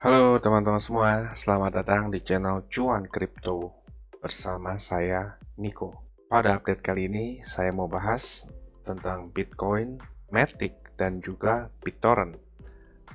Halo teman-teman semua, selamat datang di channel Cuan Kripto bersama saya Niko. Pada update kali ini saya mau bahas tentang Bitcoin, Matic, dan juga BitTorrent.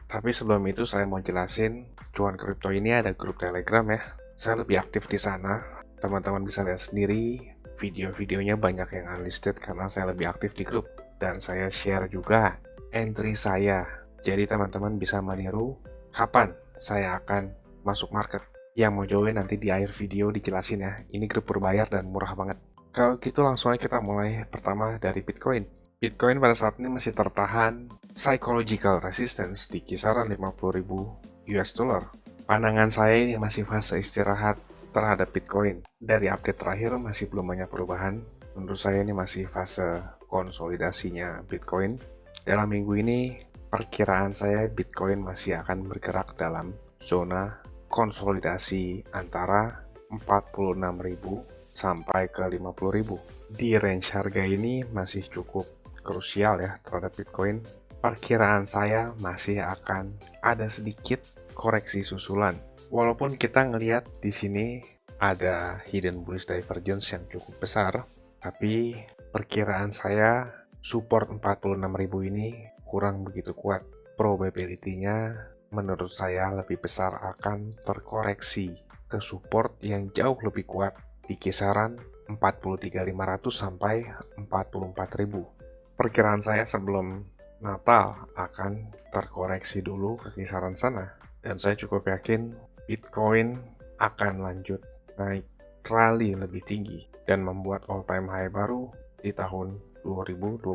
Tapi sebelum itu saya mau jelasin, Cuan Kripto ini ada grup Telegram ya. Saya lebih aktif di sana. Teman-teman bisa lihat sendiri, video-videonya banyak yang unlisted karena saya lebih aktif di grup. Dan saya share juga entry saya. Jadi teman-teman bisa meniru kapan saya akan masuk market. Yang mau join nanti di akhir video dijelasin ya. Ini grup berbayar dan murah banget. Kalau gitu langsung aja kita mulai pertama dari Bitcoin. Bitcoin pada saat ini masih tertahan psychological resistance di kisaran 50.000 US dollar. Pandangan saya ini masih fase istirahat terhadap Bitcoin. Dari update terakhir masih belum banyak perubahan. Menurut saya ini masih fase konsolidasinya Bitcoin. Dalam minggu ini perkiraan saya Bitcoin masih akan bergerak dalam zona konsolidasi antara 46.000 sampai ke 50.000. Di range harga ini masih cukup krusial ya terhadap Bitcoin. Perkiraan saya masih akan ada sedikit koreksi susulan. Walaupun kita ngelihat di sini ada hidden bullish divergence yang cukup besar, tapi perkiraan saya support 46.000 ini kurang begitu kuat. Probability-nya menurut saya lebih besar akan terkoreksi ke support yang jauh lebih kuat di kisaran 43.500 sampai 44.000. Perkiraan saya sebelum Natal akan terkoreksi dulu ke kisaran sana. Dan saya cukup yakin Bitcoin akan lanjut naik rally lebih tinggi dan membuat all time high baru di tahun 2022.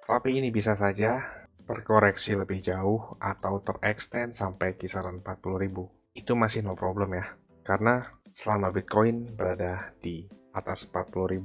Tapi ini bisa saja terkoreksi lebih jauh atau terextend sampai kisaran 40.000. Itu masih no problem ya. Karena selama Bitcoin berada di atas 40.000,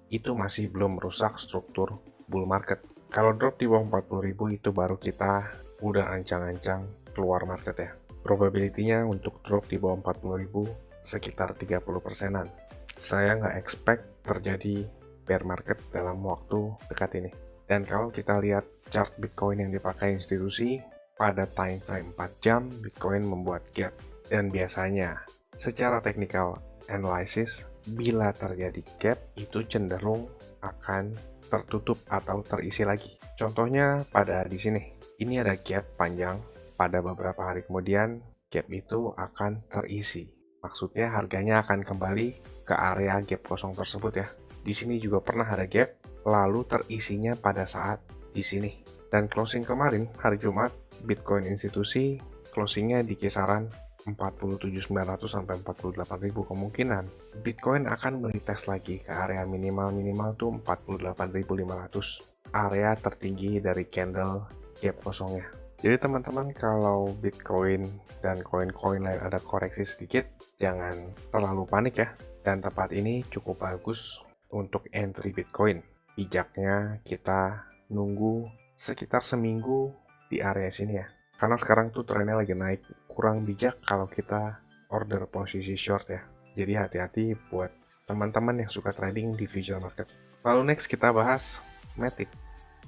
itu masih belum merusak struktur bull market. Kalau drop di bawah 40.000 itu baru kita udah ancang-ancang keluar market ya. Probability-nya untuk drop di bawah 40.000 sekitar 30%-an. Saya nggak expect terjadi bear market dalam waktu dekat ini. Dan kalau kita lihat chart Bitcoin yang dipakai institusi, pada time frame 4 jam, Bitcoin membuat gap. Dan biasanya, secara technical analysis, bila terjadi gap, itu cenderung akan tertutup atau terisi lagi. Contohnya pada di sini, ini ada gap panjang. Pada beberapa hari kemudian, gap itu akan terisi. Maksudnya harganya akan kembali ke area gap kosong tersebut ya. Di sini juga pernah ada gap, lalu terisinya pada saat di sini. Dan closing kemarin, hari Jumat, Bitcoin institusi closingnya di kisaran 47.900 sampai 48.000. Kemungkinan Bitcoin akan melitest lagi ke area minimal tuh 48.500, area tertinggi dari candle gap kosongnya. Jadi teman-teman, kalau Bitcoin dan koin-koin lain ada koreksi sedikit, jangan terlalu panik ya. Dan tempat ini cukup bagus untuk entry Bitcoin. Bijaknya kita nunggu sekitar seminggu di area sini ya. Karena sekarang tuh trennya lagi naik. Kurang bijak kalau kita order posisi short ya. Jadi hati-hati buat teman-teman yang suka trading di future market. Lalu next kita bahas Matic.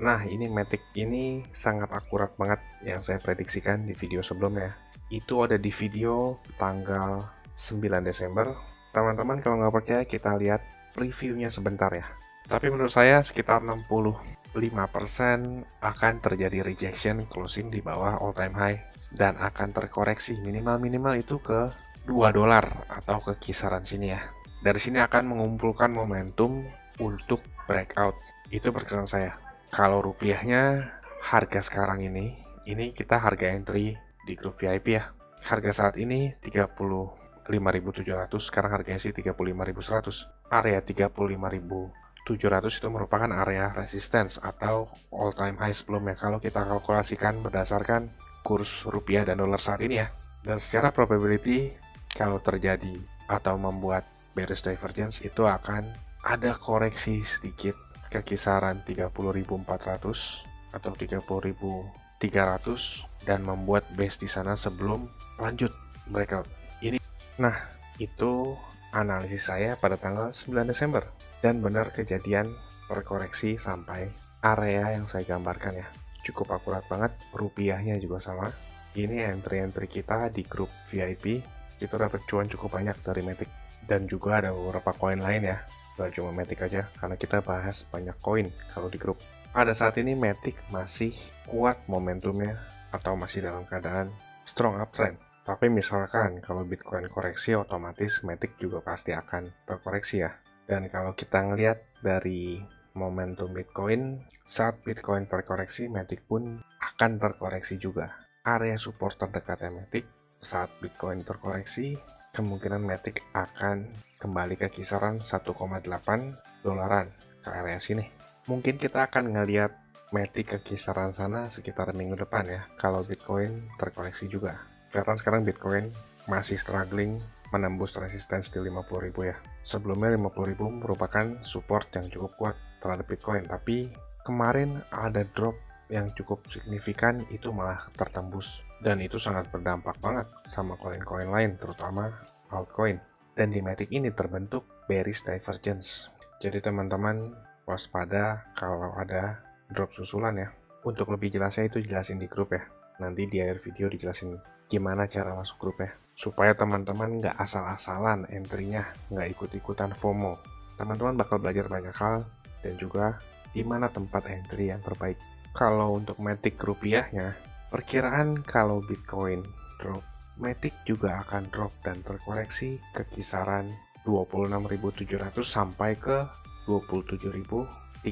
Nah, ini Matic ini sangat akurat banget yang saya prediksikan di video sebelumnya. Itu ada di video tanggal 9 Desember. Teman-teman kalau nggak percaya kita lihat previewnya sebentar ya. Tapi menurut saya sekitar 65% akan terjadi rejection closing di bawah all time high dan akan terkoreksi minimal itu ke $2 atau ke kisaran sini ya. Dari sini akan mengumpulkan momentum untuk breakout. Itu perkiraan saya. Kalau rupiahnya harga sekarang ini kita harga entry di grup VIP ya. Harga saat ini 35.700, sekarang harganya sih 35.100. Area 35.700 itu merupakan area resistance atau all time high sebelumnya kalau kita kalkulasikan berdasarkan kurs rupiah dan dolar saat ini ya. Dan secara probability kalau terjadi atau membuat bearish divergence itu akan ada koreksi sedikit ke kisaran 30.400 atau 30.300 dan membuat base di sana sebelum lanjut breakout. Nah, itu analisis saya pada tanggal 9 Desember dan benar kejadian terkoreksi sampai area yang saya gambarkan ya. Cukup akurat banget, rupiahnya juga sama. Ini entry-entry kita di grup VIP. Kita dapat cuan cukup banyak dari Matic. Dan juga ada beberapa koin lain ya. Gak cuma Matic aja, karena kita bahas banyak koin kalau di grup. Pada saat ini Matic masih kuat momentumnya atau masih dalam keadaan strong uptrend. Tapi misalkan kalau Bitcoin koreksi, otomatis Matic juga pasti akan terkoreksi ya. Dan kalau kita ngelihat dari momentum Bitcoin, saat Bitcoin terkoreksi, Matic pun akan terkoreksi juga. Area support terdekatnya Matic saat Bitcoin terkoreksi, kemungkinan Matic akan kembali ke kisaran 1,8 dolaran ke area sini. Mungkin kita akan ngelihat Matic ke kisaran sana sekitar minggu depan ya, kalau Bitcoin terkoreksi juga. Karena sekarang Bitcoin masih struggling menembus resistance di 50.000 ya. Sebelumnya 50.000 merupakan support yang cukup kuat terhadap Bitcoin, tapi kemarin ada drop yang cukup signifikan, itu malah tertembus, dan itu sangat berdampak banget sama koin-koin lain, terutama altcoin. Dan di Matic ini terbentuk bearish divergence, jadi teman-teman waspada kalau ada drop susulan ya. Untuk lebih jelasnya itu jelasin di grup ya, nanti di akhir video dijelasin gimana cara masuk grup ya, supaya teman-teman nggak asal-asalan entry-nya, nggak ikut-ikutan FOMO. Teman-teman bakal belajar banyak hal, dan juga di mana tempat entry yang terbaik. Kalau untuk Matic rupiahnya, perkiraan kalau Bitcoin drop, Matic juga akan drop dan terkoreksi ke kisaran 26.700 sampai ke 27.300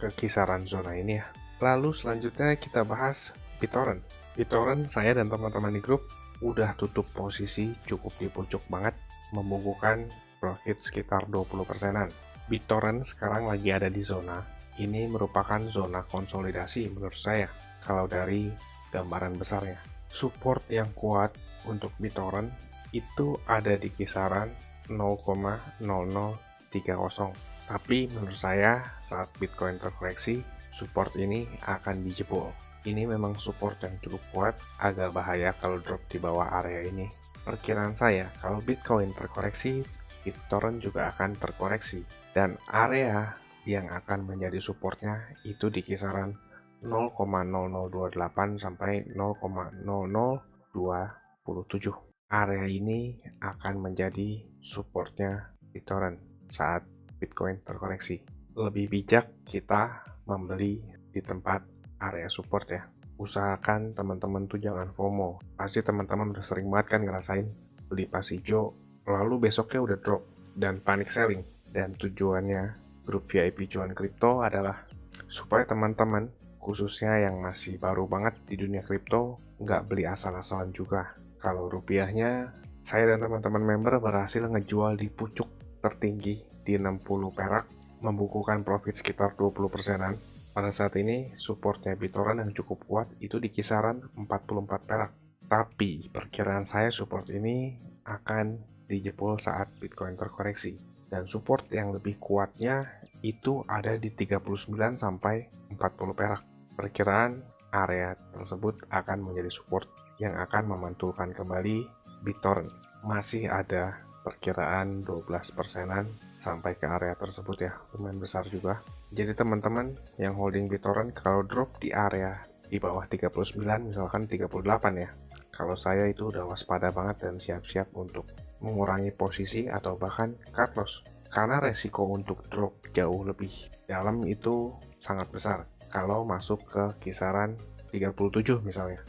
ke kisaran zona ini ya. Lalu selanjutnya kita bahas BitTorrent. BitTorrent saya dan teman-teman di grup udah tutup posisi cukup di pucuk banget, membukukan profit sekitar 20%-an. BitTorrent sekarang lagi ada di zona. Ini merupakan zona konsolidasi menurut saya kalau dari gambaran besarnya. Support yang kuat untuk BitTorrent itu ada di kisaran 0,0030. Tapi menurut saya saat Bitcoin terkoreksi, support ini akan dijebol. Ini memang support yang cukup kuat, agak bahaya kalau drop di bawah area ini. Perkiraan saya kalau Bitcoin terkoreksi, BitTorrent juga akan terkoreksi. Dan area yang akan menjadi supportnya itu di kisaran 0,0028 sampai 0,0027. Area ini akan menjadi supportnya BitTorrent saat Bitcoin terkoreksi. Lebih bijak kita membeli di tempat area support ya. Usahakan teman-teman tuh jangan FOMO. Pasti teman-teman udah sering banget kan ngerasain beli pas hijau, lalu besoknya udah drop dan panic selling. Dan tujuannya grup VIP Cuan Kripto adalah supaya teman-teman, khususnya yang masih baru banget di dunia kripto, nggak beli asal-asalan juga. Kalau rupiahnya, saya dan teman-teman member berhasil ngejual di pucuk tertinggi di 60 perak, membukukan profit sekitar 20%-an. Pada saat ini, supportnya BitTorrent yang cukup kuat itu di kisaran 44 perak. Tapi, perkiraan saya support ini akan dijebol saat Bitcoin terkoreksi. Dan support yang lebih kuatnya itu ada di 39 sampai 40 perak. Perkiraan area tersebut akan menjadi support yang akan memantulkan kembali BitTorrent. Masih ada perkiraan 12%-an sampai ke area tersebut ya, lumayan besar juga. Jadi teman-teman yang holding BitTorrent kalau drop di area di bawah 39 misalkan 38 ya, kalau saya itu udah waspada banget dan siap-siap untuk mengurangi posisi atau bahkan cut loss, karena resiko untuk drop jauh lebih dalam itu sangat besar kalau masuk ke kisaran 37 misalnya.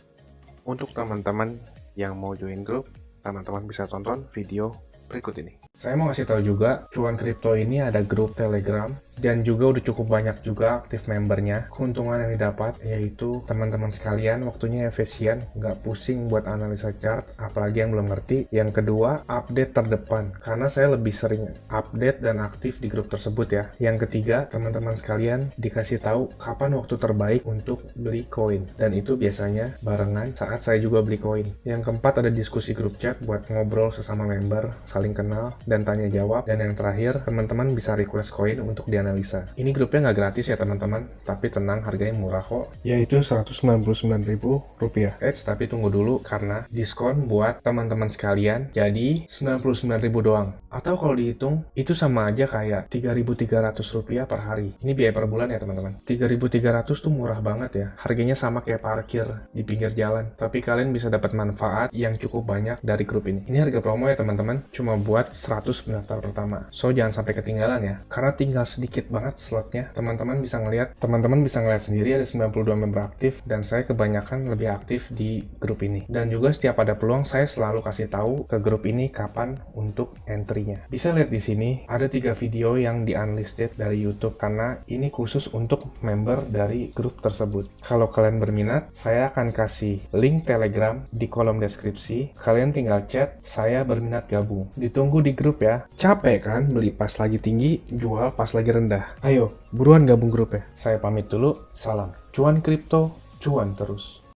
Untuk teman-teman yang mau join grup, teman-teman bisa tonton video berikut ini. Saya mau kasih tahu juga, Cuan Kripto ini ada grup Telegram dan juga udah cukup banyak juga aktif membernya. Keuntungan yang didapat yaitu teman-teman sekalian waktunya efisien, nggak pusing buat analisa chart, apalagi yang belum ngerti. Yang kedua, update terdepan, karena saya lebih sering update dan aktif di grup tersebut ya. Yang ketiga, teman-teman sekalian dikasih tahu kapan waktu terbaik untuk beli koin, dan itu biasanya barengan saat saya juga beli koin. Yang keempat, ada diskusi grup chat buat ngobrol sesama member, saling kenal dan tanya jawab. Dan yang terakhir, teman-teman bisa request koin untuk dianalisa analisa. Ini grupnya nggak gratis ya teman-teman, tapi tenang, harganya murah kok, yaitu Rp199.000. Tapi tunggu dulu karena diskon buat teman-teman sekalian, jadi Rp99.000 doang. Atau kalau dihitung, itu sama aja kayak Rp3.300 per hari. Ini biaya per bulan ya teman-teman. Rp3.300 tuh murah banget ya. Harganya sama kayak parkir di pinggir jalan, tapi kalian bisa dapat manfaat yang cukup banyak dari grup ini. Ini harga promo ya teman-teman, cuma buat 100 pendaftar pertama. So jangan sampai ketinggalan ya, karena tinggal sedikit banget slotnya. Teman-teman bisa ngelihat sendiri ada 92 member aktif, dan saya kebanyakan lebih aktif di grup ini. Dan juga setiap ada peluang, saya selalu kasih tahu ke grup ini kapan untuk entry-nya. Bisa lihat di sini ada 3 video yang di unlisted dari YouTube, karena ini khusus untuk member dari grup tersebut. Kalau kalian berminat, saya akan kasih link Telegram di kolom deskripsi. Kalian tinggal chat, saya berminat gabung. Ditunggu di grup ya. Capek kan beli pas lagi tinggi, jual pas lagi rendah? Ayo, buruan gabung grup ya. Saya pamit dulu, salam. Cuan kripto, cuan terus.